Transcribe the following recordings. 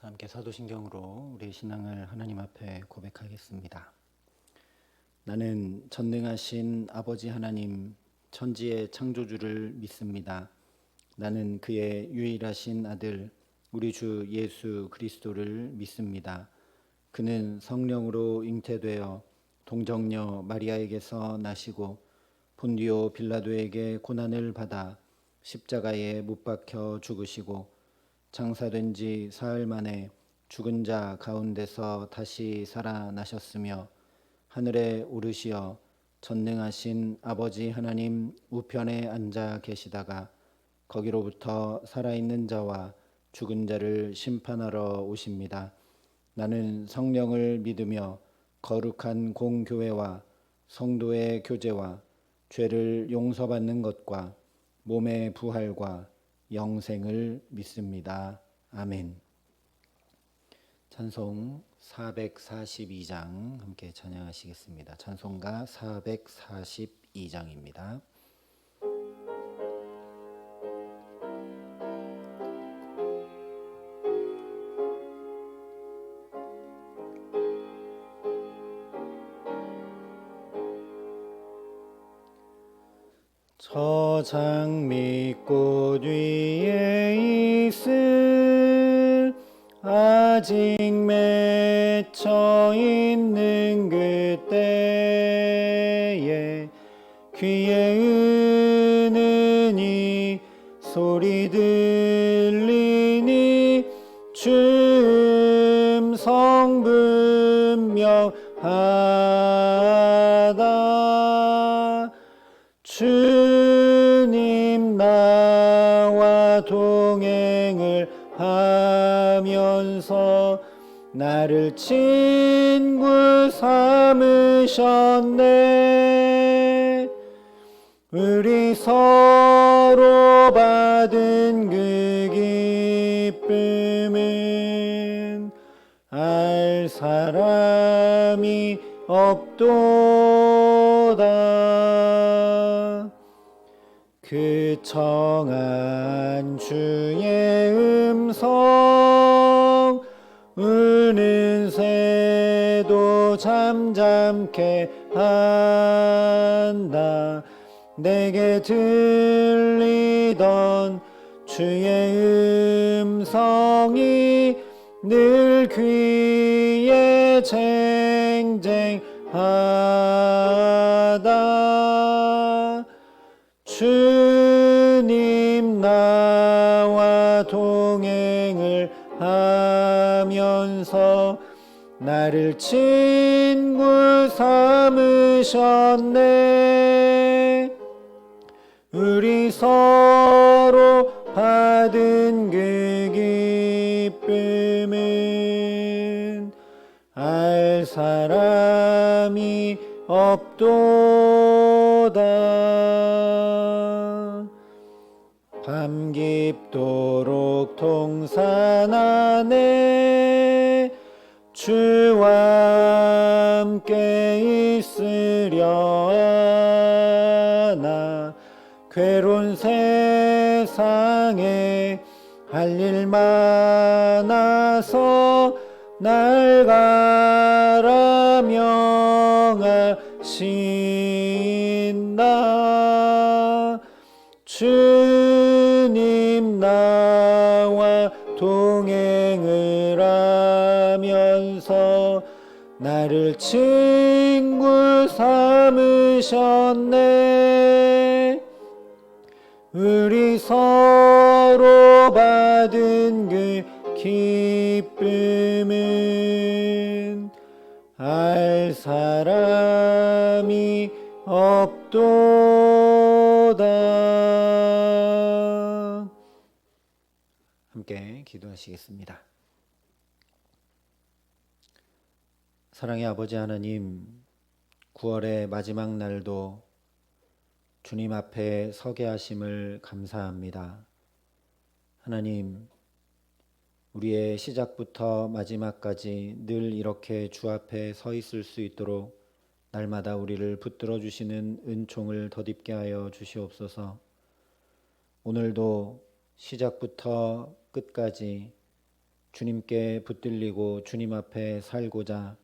함께 사도신경으로 우리의 신앙을 하나님 앞에 고백하겠습니다. 나는 전능하신 아버지 하나님, 천지의 창조주를 믿습니다. 나는 그의 유일하신 아들, 우리 주 예수 그리스도를 믿습니다. 그는 성령으로 잉태되어 동정녀 마리아에게서 나시고 본디오 빌라도에게 고난을 받아 십자가에 못 박혀 죽으시고 장사된 지 사흘 만에 죽은 자 가운데서 다시 살아나셨으며 하늘에 오르시어 전능하신 아버지 하나님 우편에 앉아 계시다가 거기로부터 살아있는 자와 죽은 자를 심판하러 오십니다. 나는 성령을 믿으며 거룩한 공교회와 성도의 교제와 죄를 용서받는 것과 몸의 부활과 영생을 믿습니다. 아멘. 찬송 442장 함께 찬양하시겠습니다. 찬송가 442장입니다. 저 장미꽃 위에 있을 아직 맺혀 있는 그때에 귀에 은은히 소리 들리니 주 음성 분명하다. 주님 나와 동행을 하면서 나를 친구 삼으셨네. 우리 서로 받은 그 기쁨은 알 사람이 없도다. 그 청한 주의 음성 우는 새도 잠잠케 한다. 내게 들리던 주의 음성이 늘 귀에 쟁쟁하다. 주님 나와 동행을 하면서 나를 친구 삼으셨네. 우리 서로 받은 그 기쁨은 알 사람이 없도다. 밤 깊도록 동산 안에 주와 함께 있으려 하나. 괴로운 세상에 할 일 많아서 날 가라 명하신다. 주님 나와 동행을 하면서 나를 친구 삼으셨네. 우리 서로 받은 그 기쁨은 알 사람이 없도다. 함께 기도하시겠습니다. 사랑의 아버지 하나님, 9월의 마지막 날도 주님 앞에 서게 하심을 감사합니다. 하나님, 우리의 시작부터 마지막까지 늘 이렇게 주 앞에 서 있을 수 있도록 날마다 우리를 붙들어 주시는 은총을 덧입게 하여 주시옵소서. 오늘도 시작부터 끝까지 주님께 붙들리고 주님 앞에 살고자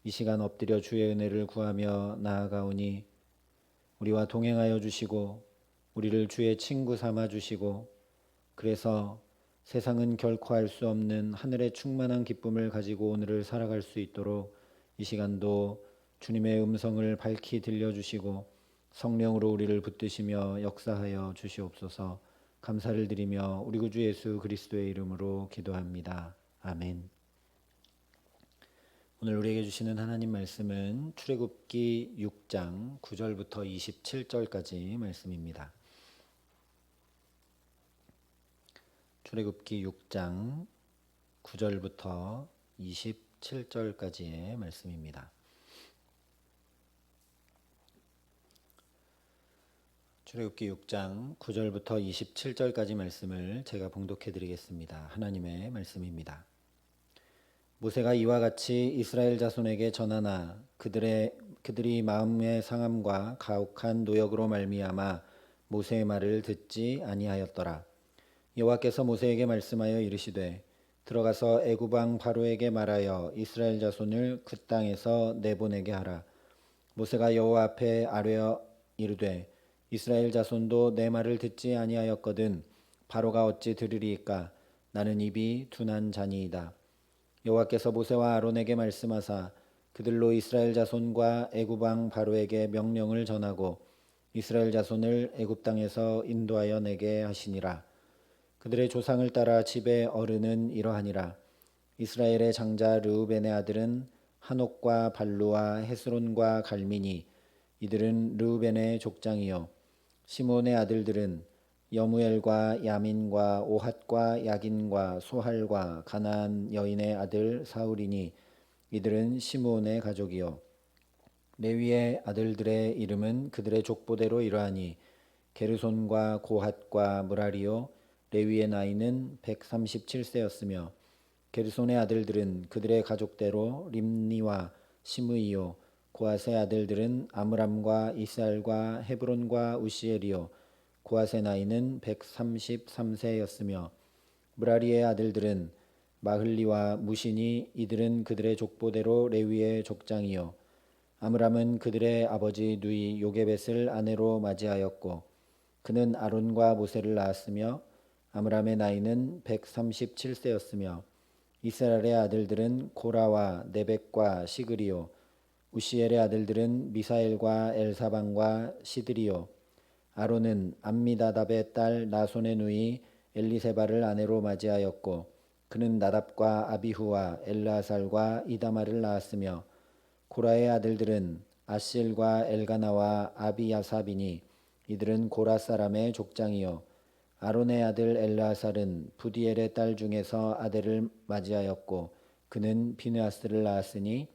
이 시간 엎드려 주의 은혜를 구하며 나아가오니 우리와 동행하여 주시고 우리를 주의 친구 삼아 주시고 그래서 세상은 결코 알 수 없는 하늘의 충만한 기쁨을 가지고 오늘을 살아갈 수 있도록 이 시간도 주님의 음성을 밝히 들려주시고 성령으로 우리를 붙드시며 역사하여 주시옵소서. 감사를 드리며 우리 구주 예수 그리스도의 이름으로 기도합니다. 아멘. 오늘 우리에게 주시는 하나님 말씀은 출애굽기 6장 9절부터 27절까지 말씀입니다. 출애굽기 6장 9절부터 27절까지의 말씀입니다. 출애굽기 6장 9절부터 27절까지 말씀을 제가 봉독해 드리겠습니다. 하나님의 말씀입니다. 모세가 이와 같이 이스라엘 자손에게 전하나 그들이 마음의 상함과 가혹한 노역으로 말미암아 모세의 말을 듣지 아니하였더라. 여호와께서 모세에게 말씀하여 이르시되 들어가서 애굽 왕 바로에게 말하여 이스라엘 자손을 그 땅에서 내보내게 하라. 모세가 여호와 앞에 아뢰어 이르되 이스라엘 자손도 내 말을 듣지 아니하였거든 바로가 어찌 들으리이까. 나는 입이 둔한 자니이다. 여호와께서 모세와 아론에게 말씀하사 그들로 이스라엘 자손과 애굽 왕 바로에게 명령을 전하고 이스라엘 자손을 애굽 땅에서 인도하여 내게 하시니라. 그들의 조상을 따라 집의 어른은 이러하니라. 이스라엘의 장자 르우벤의 아들은 한옥과 발루와 헤스론과 갈미니 이들은 르우벤의 족장이요. 시몬의 아들들은 여무엘과 야민과 오핫과 야긴과 소할과 가나안 여인의 아들 사울이니 이들은 시므온의 가족이요. 레위의 아들들의 이름은 그들의 족보대로 이러하니 게르손과 고핫과 무라리요. 레위의 나이는 137세였으며 게르손의 아들들은 그들의 가족대로 림니와 시므이요. 고핫의 아들들은 아므람과 이스알과 헤브론과 우시엘이요. 고핫의 나이는 133세였으며 무라리의 아들들은 마흘리와 무시니 이들은 그들의 족보대로 레위의 족장이요. 아므람은 그들의 아버지 누이 요게벳을 아내로 맞이하였고 그는 아론과 모세를 낳았으며 아므람의 나이는 137세였으며 이스라엘의 아들들은 고라와 네벡과 시그리요. 우시엘의 아들들은 미사엘과 엘사방과 시드리요. 아론은 암미다답의 딸 나손의 누이 엘리세바를 아내로 맞이하였고 그는 나답과 아비후와 엘르아살과 이다마를 낳았으며 고라의 아들들은 아실과 엘가나와 아비야사비니 이들은 고라 사람의 족장이요. 아론의 아들 엘르아살은 부디엘의 딸 중에서 아들을 맞이하였고 그는 비느하스를 낳았으니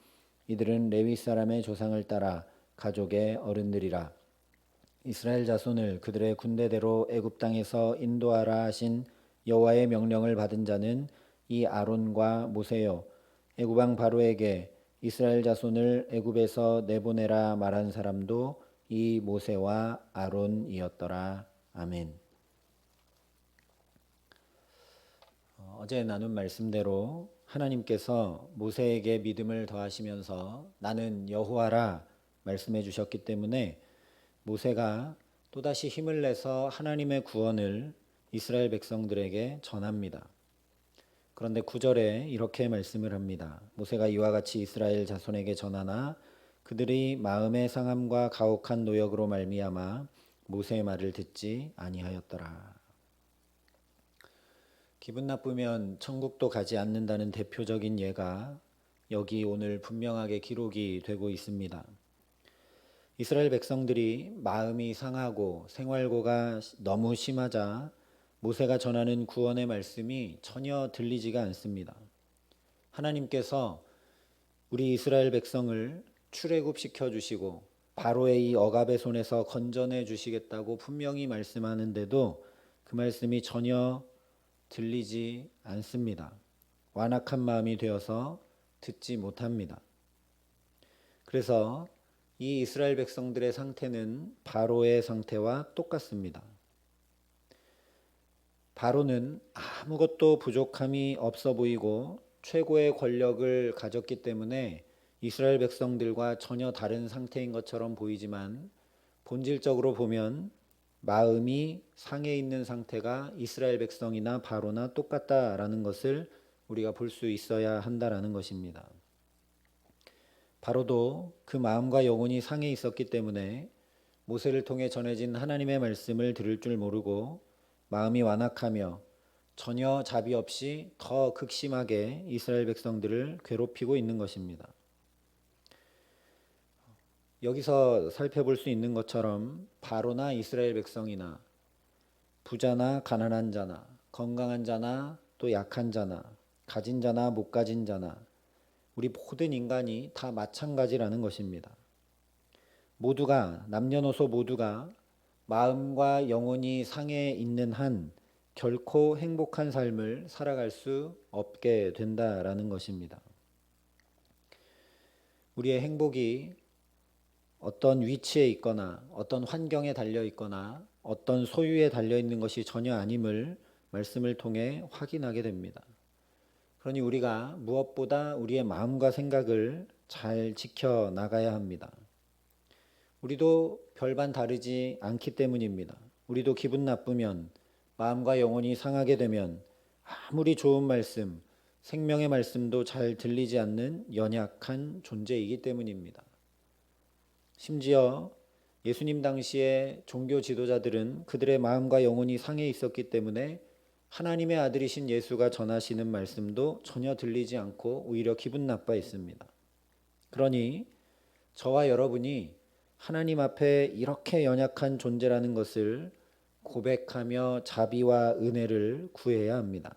이들은 레위 사람의 조상을 따라 가족의 어른들이라. 이스라엘 자손을 그들의 군대대로 애굽 땅에서 인도하라 하신 여호와의 명령을 받은 자는 이 아론과 모세요. 애굽 왕 바로에게 이스라엘 자손을 애굽에서 내보내라 말한 사람도 이 모세와 아론이었더라. 아멘. 어제 나눈 말씀대로 하나님께서 모세에게 믿음을 더하시면서 나는 여호와라 말씀해 주셨기 때문에 모세가 또다시 힘을 내서 하나님의 구원을 이스라엘 백성들에게 전합니다. 그런데 9절에 이렇게 말씀을 합니다. 모세가 이와 같이 이스라엘 자손에게 전하나 그들이 마음의 상함과 가혹한 노역으로 말미암아 모세의 말을 듣지 아니하였더라. 기분 나쁘면 천국도 가지 않는다는 대표적인 예가 여기 오늘 분명하게 기록이 되고 있습니다. 이스라엘 백성들이 마음이 상하고 생활고가 너무 심하자 모세가 전하는 구원의 말씀이 전혀 들리지가 않습니다. 하나님께서 우리 이스라엘 백성을 출애굽시켜 주시고 바로의 이 억압의 손에서 건져내 주시겠다고 분명히 말씀하는데도 그 말씀이 전혀 들리지 않습니다. 완악한 마음이 되어서 듣지 못합니다. 그래서 이 이스라엘 백성들의 상태는 바로의 상태와 똑같습니다. 바로는 아무것도 부족함이 없어 보이고 최고의 권력을 가졌기 때문에 이스라엘 백성들과 전혀 다른 상태인 것처럼 보이지만 본질적으로 보면 마음이 상해 있는 상태가 이스라엘 백성이나 바로나 똑같다라는 것을 우리가 볼 수 있어야 한다라는 것입니다. 바로도 그 마음과 영혼이 상해 있었기 때문에 모세를 통해 전해진 하나님의 말씀을 들을 줄 모르고 마음이 완악하며 전혀 자비 없이 더 극심하게 이스라엘 백성들을 괴롭히고 있는 것입니다. 여기서 살펴볼 수 있는 것처럼 바로나 이스라엘 백성이나 부자나 가난한 자나 건강한 자나 또 약한 자나 가진 자나 못 가진 자나 우리 모든 인간이 다 마찬가지라는 것입니다. 모두가 남녀노소 모두가 마음과 영혼이 상해 있는 한 결코 행복한 삶을 살아갈 수 없게 된다라는 것입니다. 우리의 행복이 어떤 위치에 있거나 어떤 환경에 달려 있거나 어떤 소유에 달려 있는 것이 전혀 아님을 말씀을 통해 확인하게 됩니다. 그러니 우리가 무엇보다 우리의 마음과 생각을 잘 지켜 나가야 합니다. 우리도 별반 다르지 않기 때문입니다. 우리도 기분 나쁘면 마음과 영혼이 상하게 되면 아무리 좋은 말씀, 생명의 말씀도 잘 들리지 않는 연약한 존재이기 때문입니다. 심지어 예수님 당시의 종교 지도자들은 그들의 마음과 영혼이 상해 있었기 때문에 하나님의 아들이신 예수가 전하시는 말씀도 전혀 들리지 않고 오히려 기분 나빠했습니다. 그러니 저와 여러분이 하나님 앞에 이렇게 연약한 존재라는 것을 고백하며 자비와 은혜를 구해야 합니다.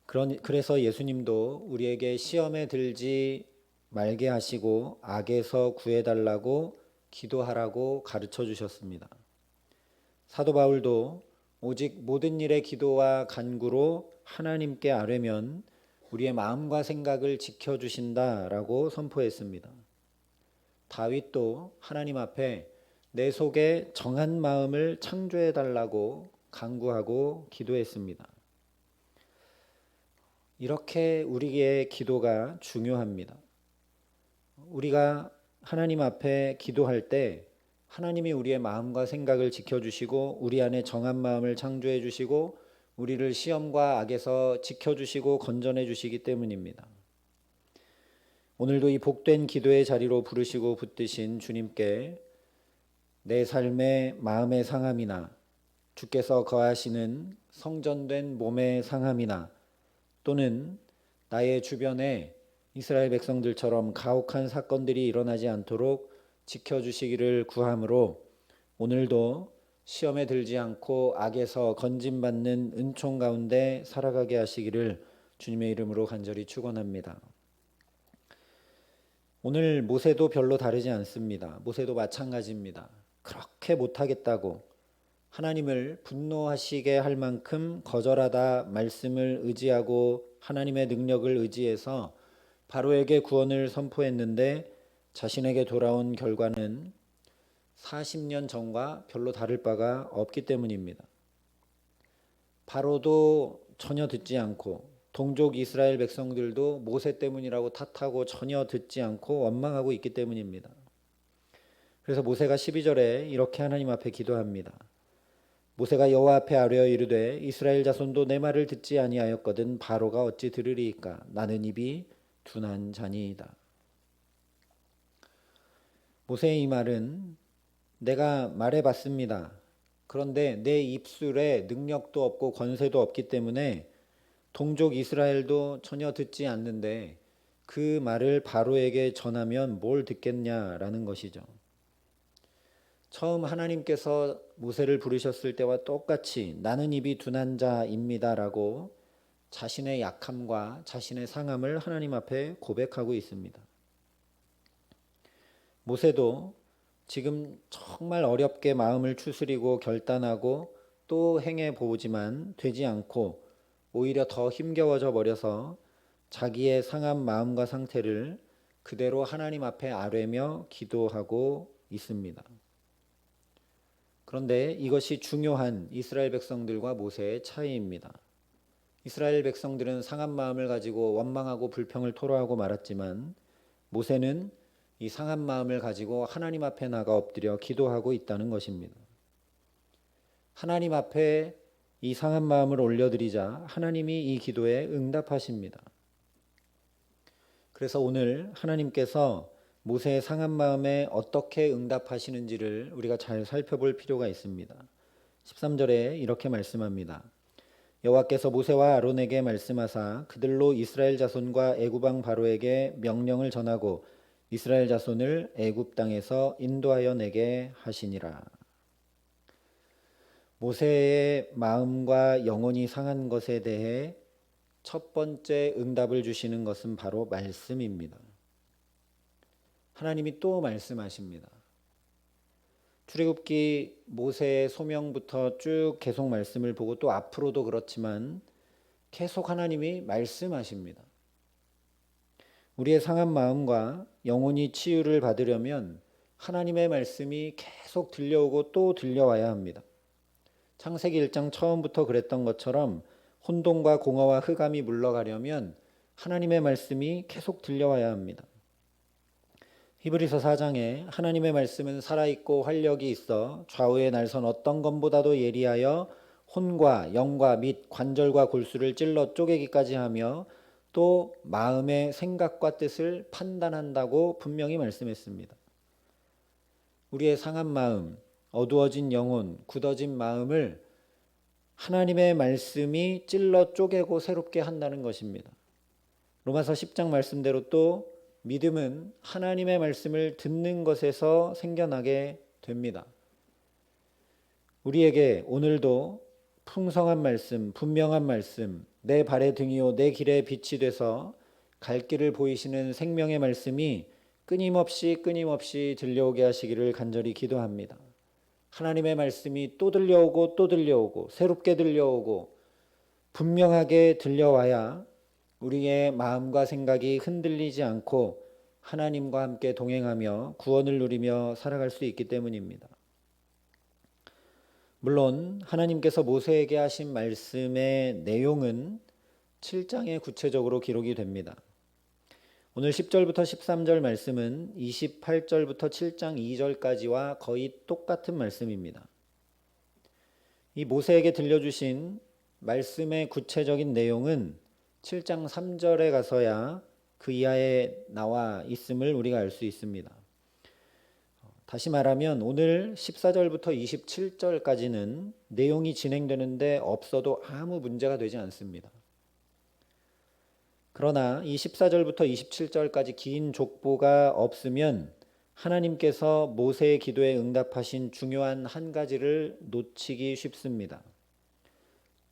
그래서 예수님도 우리에게 시험에 들지 말게 하시고 악에서 구해달라고 기도하라고 가르쳐 주셨습니다. 사도 바울도 오직 모든 일의 기도와 간구로 하나님께 아뢰면 우리의 마음과 생각을 지켜주신다라고 선포했습니다. 다윗도 하나님 앞에 내 속에 정한 마음을 창조해달라고 간구하고 기도했습니다. 이렇게 우리의 기도가 중요합니다. 우리가 하나님 앞에 기도할 때 하나님이 우리의 마음과 생각을 지켜주시고 우리 안에 정한 마음을 창조해 주시고 우리를 시험과 악에서 지켜주시고 건져내 주시기 때문입니다. 오늘도 이 복된 기도의 자리로 부르시고 붙드신 주님께 내 삶의 마음의 상함이나 주께서 거하시는 성전된 몸의 상함이나 또는 나의 주변에 이스라엘 백성들처럼 가혹한 사건들이 일어나지 않도록 지켜주시기를 구함으로 오늘도 시험에 들지 않고 악에서 건짐받는 은총 가운데 살아가게 하시기를 주님의 이름으로 간절히 축원합니다. 오늘 모세도 별로 다르지 않습니다. 모세도 마찬가지입니다. 그렇게 못하겠다고 하나님을 분노하시게 할 만큼 거절하다 말씀을 의지하고 하나님의 능력을 의지해서 바로에게 구원을 선포했는데 자신에게 돌아온 결과는 40년 전과 별로 다를 바가 없기 때문입니다. 바로도 전혀 듣지 않고 동족 이스라엘 백성들도 모세 때문이라고 탓하고 전혀 듣지 않고 원망하고 있기 때문입니다. 그래서 모세가 12절에 이렇게 하나님 앞에 기도합니다. 모세가 여호와 앞에 아뢰어 이르되 이스라엘 자손도 내 말을 듣지 아니하였거든 바로가 어찌 들으리이까 나는 입이 둔한 자니이다. 모세의 이 말은 내가 말해봤습니다. 그런데 내 입술에 능력도 없고 권세도 없기 때문에 동족 이스라엘도 전혀 듣지 않는데 그 말을 바로에게 전하면 뭘 듣겠냐라는 것이죠. 처음 하나님께서 모세를 부르셨을 때와 똑같이 나는 입이 둔한 자입니다라고 자신의 약함과 자신의 상함을 하나님 앞에 고백하고 있습니다. 모세도 지금 정말 어렵게 마음을 추스리고 결단하고 또 행해 보지만 되지 않고 오히려 더 힘겨워져 버려서 자기의 상한 마음과 상태를 그대로 하나님 앞에 아뢰며 기도하고 있습니다. 그런데 이것이 중요한 이스라엘 백성들과 모세의 차이입니다. 이스라엘 백성들은 상한 마음을 가지고 원망하고 불평을 토로하고 말았지만 모세는 이 상한 마음을 가지고 하나님 앞에 나가 엎드려 기도하고 있다는 것입니다. 하나님 앞에 이 상한 마음을 올려드리자 하나님이 이 기도에 응답하십니다. 그래서 오늘 하나님께서 모세의 상한 마음에 어떻게 응답하시는지를 우리가 잘 살펴볼 필요가 있습니다. 13절에 이렇게 말씀합니다. 여호와께서 모세와 아론에게 말씀하사 그들로 이스라엘 자손과 애굽 왕 바로에게 명령을 전하고 이스라엘 자손을 애굽 땅에서 인도하여 내게 하시니라. 모세의 마음과 영혼이 상한 것에 대해 첫 번째 응답을 주시는 것은 바로 말씀입니다. 하나님이 또 말씀하십니다. 출애굽기 모세의 소명부터 쭉 계속 말씀을 보고 또 앞으로도 그렇지만 계속 하나님이 말씀하십니다. 우리의 상한 마음과 영혼이 치유를 받으려면 하나님의 말씀이 계속 들려오고 또 들려와야 합니다. 창세기 1장 처음부터 그랬던 것처럼 혼돈과 공허와 흑암이 물러가려면 하나님의 말씀이 계속 들려와야 합니다. 히브리서 4장에 하나님의 말씀은 살아있고 활력이 있어 좌우의 날선 어떤 검보다도 예리하여 혼과 영과 및 관절과 골수를 찔러 쪼개기까지 하며 또 마음의 생각과 뜻을 판단한다고 분명히 말씀했습니다. 우리의 상한 마음, 어두워진 영혼, 굳어진 마음을 하나님의 말씀이 찔러 쪼개고 새롭게 한다는 것입니다. 로마서 10장 말씀대로 또 믿음은 하나님의 말씀을 듣는 것에서 생겨나게 됩니다. 우리에게 오늘도 풍성한 말씀, 분명한 말씀, 내 발의 등이요 내 길의 빛이 돼서 갈 길을 보이시는 생명의 말씀이 끊임없이 들려오게 하시기를 간절히 기도합니다. 하나님의 말씀이 또 들려오고 또 들려오고 새롭게 들려오고 분명하게 들려와야 우리의 마음과 생각이 흔들리지 않고 하나님과 함께 동행하며 구원을 누리며 살아갈 수 있기 때문입니다. 물론 하나님께서 모세에게 하신 말씀의 내용은 7장에 구체적으로 기록이 됩니다. 오늘 10절부터 13절 말씀은 28절부터 7장 2절까지와 거의 똑같은 말씀입니다. 이 모세에게 들려주신 말씀의 구체적인 내용은 7장 3절에 가서야 그 이하에 나와 있음을 우리가 알 수 있습니다. 다시 말하면 오늘 14절부터 27절까지는 내용이 진행되는데 없어도 아무 문제가 되지 않습니다. 그러나 이 14절부터 27절까지 긴 족보가 없으면 하나님께서 모세의 기도에 응답하신 중요한 한 가지를 놓치기 쉽습니다.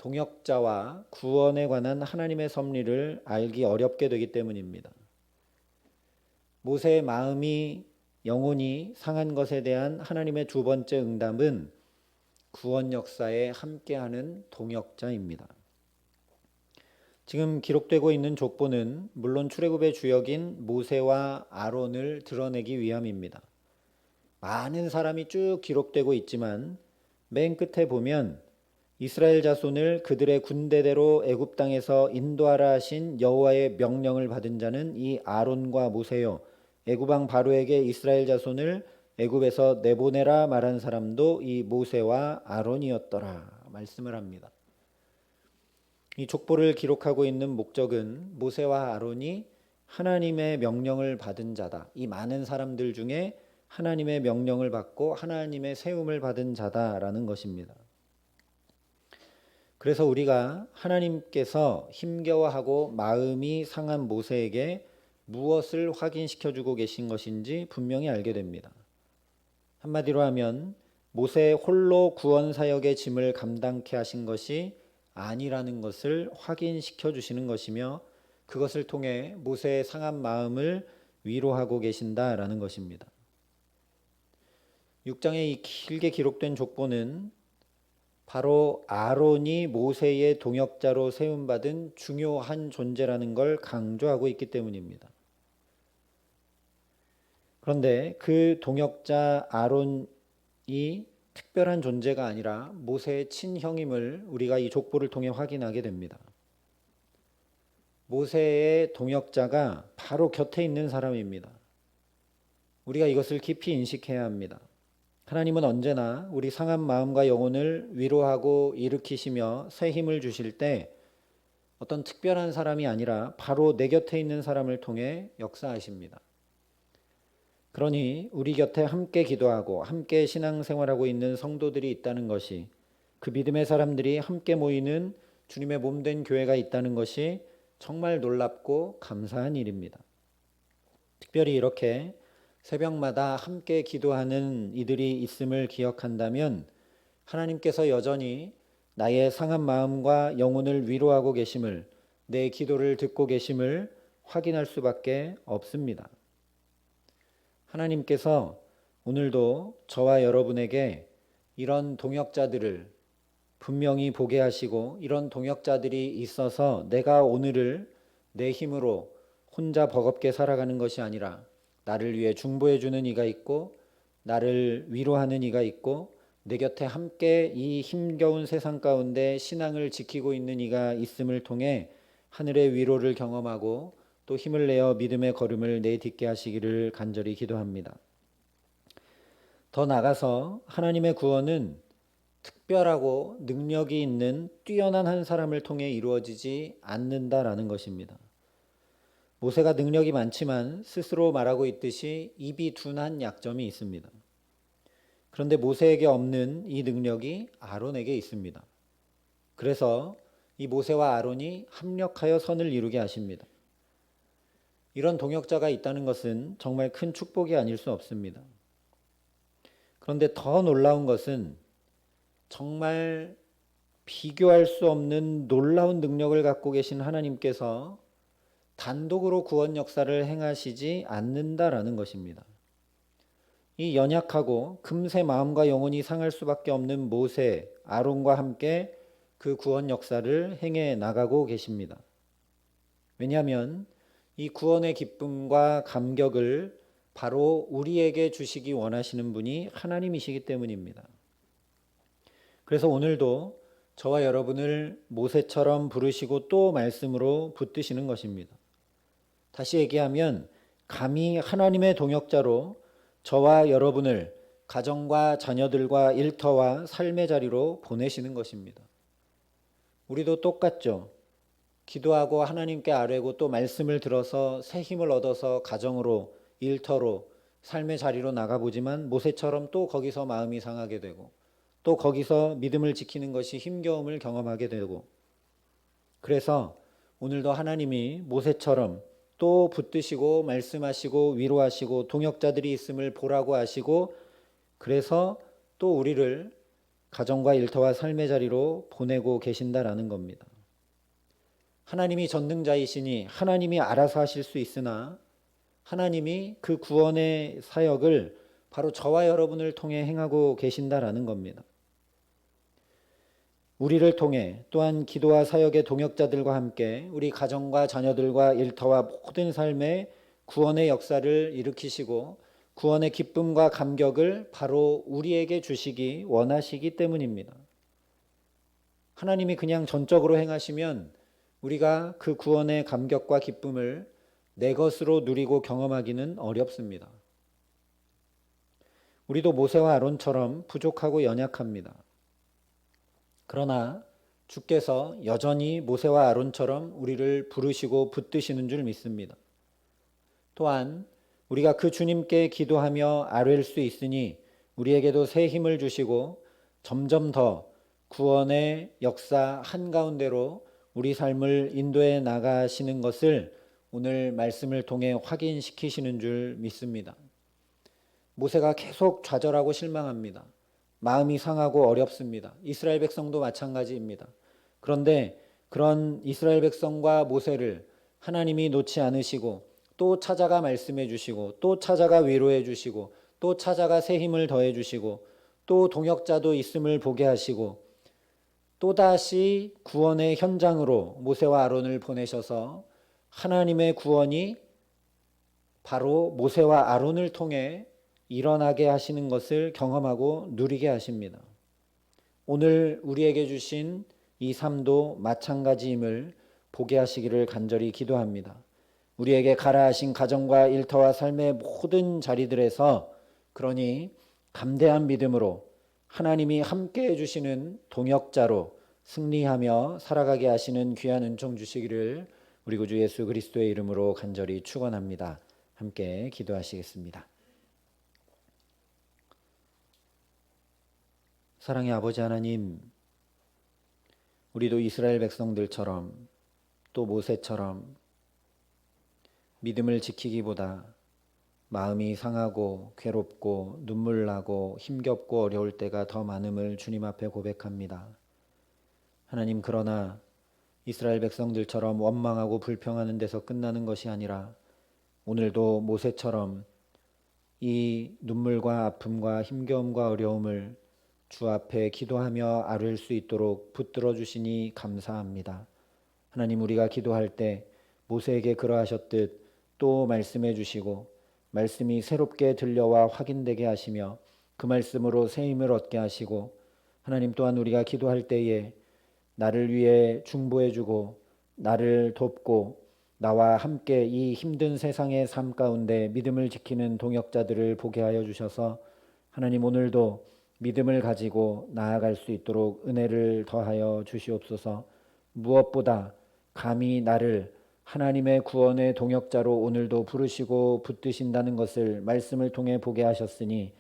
동역자와 구원에 관한 하나님의 섭리를 알기 어렵게 되기 때문입니다. 모세의 마음이 영혼이 상한 것에 대한 하나님의 두 번째 응답은 구원 역사에 함께하는 동역자입니다. 지금 기록되고 있는 족보는 물론 출애굽의 주역인 모세와 아론을 드러내기 위함입니다. 많은 사람이 쭉 기록되고 있지만 맨 끝에 보면 이스라엘 자손을 그들의 군대대로 애굽 땅에서 인도하라 하신 여호와의 명령을 받은 자는 이 아론과 모세요. 애굽 왕 바로에게 이스라엘 자손을 애굽에서 내보내라 말한 사람도 이 모세와 아론이었더라 말씀을 합니다. 이 족보를 기록하고 있는 목적은 모세와 아론이 하나님의 명령을 받은 자다. 이 많은 사람들 중에 하나님의 명령을 받고 하나님의 세움을 받은 자다라는 것입니다. 그래서 우리가 하나님께서 힘겨워하고 마음이 상한 모세에게 무엇을 확인시켜주고 계신 것인지 분명히 알게 됩니다. 한마디로 하면 모세 홀로 구원 사역의 짐을 감당케 하신 것이 아니라는 것을 확인시켜 주시는 것이며 그것을 통해 모세의 상한 마음을 위로하고 계신다라는 것입니다. 6장에 이 길게 기록된 족보는 바로 아론이 모세의 동역자로 세움받은 중요한 존재라는 걸 강조하고 있기 때문입니다. 그런데 그 동역자 아론이 특별한 존재가 아니라 모세의 친형임을 우리가 이 족보를 통해 확인하게 됩니다. 모세의 동역자가 바로 곁에 있는 사람입니다. 우리가 이것을 깊이 인식해야 합니다. 하나님은 언제나 우리 상한 마음과 영혼을 위로하고 일으키시며 새 힘을 주실 때 어떤 특별한 사람이 아니라 바로 내 곁에 있는 사람을 통해 역사하십니다. 그러니 우리 곁에 함께 기도하고 함께 신앙생활하고 있는 성도들이 있다는 것이, 그 믿음의 사람들이 함께 모이는 주님의 몸된 교회가 있다는 것이 정말 놀랍고 감사한 일입니다. 특별히 이렇게 새벽마다 함께 기도하는 이들이 있음을 기억한다면 하나님께서 여전히 나의 상한 마음과 영혼을 위로하고 계심을, 내 기도를 듣고 계심을 확인할 수밖에 없습니다. 하나님께서 오늘도 저와 여러분에게 이런 동역자들을 분명히 보게 하시고, 이런 동역자들이 있어서 내가 오늘을 내 힘으로 혼자 버겁게 살아가는 것이 아니라 나를 위해 중보해 주는 이가 있고 나를 위로하는 이가 있고 내 곁에 함께 이 힘겨운 세상 가운데 신앙을 지키고 있는 이가 있음을 통해 하늘의 위로를 경험하고 또 힘을 내어 믿음의 걸음을 내딛게 하시기를 간절히 기도합니다. 더 나아가서 하나님의 구원은 특별하고 능력이 있는 뛰어난 한 사람을 통해 이루어지지 않는다라는 것입니다. 모세가 능력이 많지만 스스로 말하고 있듯이 입이 둔한 약점이 있습니다. 그런데 모세에게 없는 이 능력이 아론에게 있습니다. 그래서 이 모세와 아론이 합력하여 선을 이루게 하십니다. 이런 동역자가 있다는 것은 정말 큰 축복이 아닐 수 없습니다. 그런데 더 놀라운 것은 정말 비교할 수 없는 놀라운 능력을 갖고 계신 하나님께서 단독으로 구원 역사를 행하시지 않는다라는 것입니다. 이 연약하고 금세 마음과 영혼이 상할 수밖에 없는 모세, 아론과 함께 그 구원 역사를 행해 나가고 계십니다. 왜냐하면 이 구원의 기쁨과 감격을 바로 우리에게 주시기 원하시는 분이 하나님이시기 때문입니다. 그래서 오늘도 저와 여러분을 모세처럼 부르시고 또 말씀으로 붙드시는 것입니다. 다시 얘기하면 감히 하나님의 동역자로 저와 여러분을 가정과 자녀들과 일터와 삶의 자리로 보내시는 것입니다. 우리도 똑같죠. 기도하고 하나님께 아뢰고 또 말씀을 들어서 새 힘을 얻어서 가정으로, 일터로, 삶의 자리로 나가보지만 모세처럼 또 거기서 마음이 상하게 되고 또 거기서 믿음을 지키는 것이 힘겨움을 경험하게 되고, 그래서 오늘도 하나님이 모세처럼 또 붙드시고 말씀하시고 위로하시고 동역자들이 있음을 보라고 하시고, 그래서 또 우리를 가정과 일터와 삶의 자리로 보내고 계신다라는 겁니다. 하나님이 전능자이시니 하나님이 알아서 하실 수 있으나 하나님이 그 구원의 사역을 바로 저와 여러분을 통해 행하고 계신다라는 겁니다. 우리를 통해 또한 기도와 사역의 동역자들과 함께 우리 가정과 자녀들과 일터와 모든 삶에 구원의 역사를 일으키시고 구원의 기쁨과 감격을 바로 우리에게 주시기 원하시기 때문입니다. 하나님이 그냥 전적으로 행하시면 우리가 그 구원의 감격과 기쁨을 내 것으로 누리고 경험하기는 어렵습니다. 우리도 모세와 아론처럼 부족하고 연약합니다. 그러나 주께서 여전히 모세와 아론처럼 우리를 부르시고 붙드시는 줄 믿습니다. 또한 우리가 그 주님께 기도하며 아뢰일 수 있으니 우리에게도 새 힘을 주시고 점점 더 구원의 역사 한가운데로 우리 삶을 인도해 나가시는 것을 오늘 말씀을 통해 확인시키시는 줄 믿습니다. 모세가 계속 좌절하고 실망합니다. 마음이 상하고 어렵습니다. 이스라엘 백성도 마찬가지입니다. 그런데 그런 이스라엘 백성과 모세를 하나님이 놓지 않으시고 또 찾아가 말씀해 주시고 또 찾아가 위로해 주시고 또 찾아가 새 힘을 더해 주시고 또 동역자도 있음을 보게 하시고 또다시 구원의 현장으로 모세와 아론을 보내셔서 하나님의 구원이 바로 모세와 아론을 통해 일어나게 하시는 것을 경험하고 누리게 하십니다. 오늘 우리에게 주신 이 삶도 마찬가지임을 보게 하시기를 간절히 기도합니다. 우리에게 가라 하신 가정과 일터와 삶의 모든 자리들에서 그러니 담대한 믿음으로 하나님이 함께 해주시는 동역자로 승리하며 살아가게 하시는 귀한 은총 주시기를 우리 구주 예수 그리스도의 이름으로 간절히 축원합니다. 함께 기도하시겠습니다. 사랑의 아버지 하나님, 우리도 이스라엘 백성들처럼 또 모세처럼 믿음을 지키기보다 마음이 상하고 괴롭고 눈물 나고 힘겹고 어려울 때가 더 많음을 주님 앞에 고백합니다. 하나님, 그러나 이스라엘 백성들처럼 원망하고 불평하는 데서 끝나는 것이 아니라 오늘도 모세처럼 이 눈물과 아픔과 힘겨움과 어려움을 주 앞에 기도하며 앓을 수 있도록 붙들어 주시니 감사합니다. 하나님, 우리가 기도할 때 모세에게 그러하셨듯 또 말씀해 주시고 말씀이 새롭게 들려와 확인되게 하시며 그 말씀으로 새 힘을 얻게 하시고, 하나님 또한 우리가 기도할 때에 나를 위해 중보해 주고 나를 돕고 나와 함께 이 힘든 세상의 삶 가운데 믿음을 지키는 동역자들을 보게 하여 주셔서 하나님, 오늘도 믿음을 가지고 나아갈 수 있도록 은혜를 더하여 주시옵소서. 무엇보다 감히 나를 하나님의 구원의 동역자로 오늘도 부르시고 붙드신다는 것을 말씀을 통해 보게 하셨으니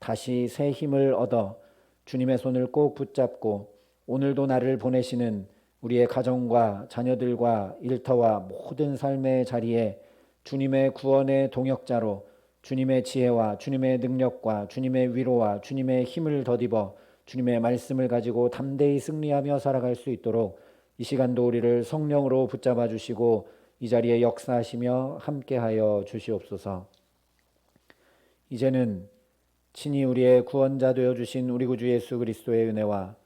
다시 새 힘을 얻어 주님의 손을 꼭 붙잡고 오늘도 나를 보내시는 우리의 가정과 자녀들과 일터와 모든 삶의 자리에 주님의 구원의 동역자로 주님의 지혜와 주님의 능력과 주님의 위로와 주님의 힘을 덧입어 주님의 말씀을 가지고 담대히 승리하며 살아갈 수 있도록 이 시간도 우리를 성령으로 붙잡아 주시고 이 자리에 역사하시며 함께하여 주시옵소서. 이제는 친히 우리의 구원자 되어 주신 우리 구주 예수 그리스도의 은혜와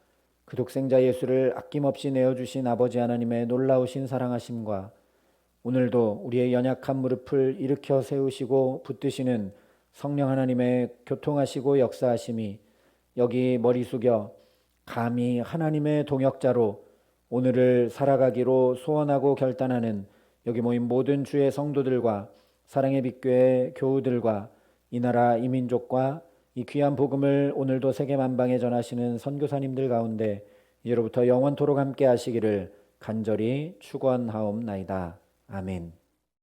그 독생자 예수를 아낌없이 내어주신 아버지 하나님의 놀라우신 사랑하심과 오늘도 우리의 연약한 무릎을 일으켜 세우시고 붙드시는 성령 하나님의 교통하시고 역사하심이 여기 머리 숙여 감히 하나님의 동역자로 오늘을 살아가기로 소원하고 결단하는 여기 모인 모든 주의 성도들과 사랑의 빛교회 교우들과 이 나라 이 민족과 이 귀한 복음을 오늘도 세계 만방에 전하시는 선교사님들 가운데 이제로부터 영원토록 함께 하시기를 간절히 축원하옵나이다. 아멘.